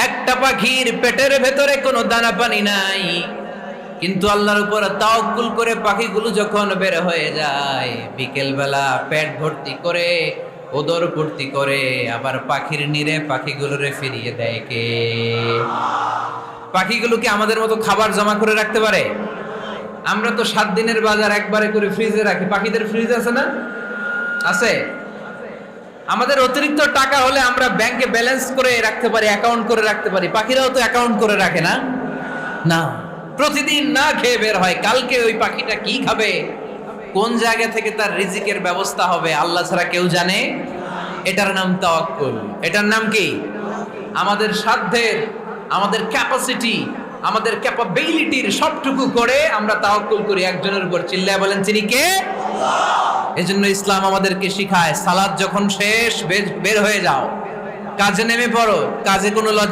একটা পাখির পেটের ভেতরে কোনো দানা পানি নাই, কিন্তু আল্লাহর উপর তাওয়াক্কুল করে পাখিগুলো যখন বের হয়ে যায়, বিকেল বেলা পেট ভর্তি করে, ওদর ভর্তি করে, আবার পাখির নিরে পাখিগুলোরে ফিরিয়ে দেয় কে? পাখিগুলো কি আমাদের মতো খাবার জমা করে রাখতে পারে? আমরা তো 7 দিনের বাজার একবারে করে ফ্রিজে রাখি। পাখিদের ফ্রিজ আছে না? আছে। আমাদের অতিরিক্ত টাকা হলে আমরা ব্যাংকে ব্যালেন্স করে রাখতে পারি, অ্যাকাউন্ট করে রাখতে পারি। পাখিরাও তো অ্যাকাউন্ট করে রাখে না? না, প্রতিদিন না খেয়ে বের হয়। কালকে ওই পাখিটা কি খাবে, কোন জায়গা থেকে তার রিজিকের ব্যবস্থা হবে, আল্লাহ ছাড়া কেউ জানে। এটার নাম তাওয়াক্কুল। এটার নাম কি? আমাদের সাধ্যের, আমাদের ক্যাপাসিটি, আমাদের ক্যাপাবিলিটির সবটুকু করে আমরা তাওয়াক্কুল করি একজনের উপর। চিল্লায় বলেন, তিনি কে? এজন্য ইসলাম আমাদেরকে শিখায়, সালাত যখন শেষ, বের হয়ে যাও, কাজে নেমে পড়ো। কাজে কোনো লজ্জা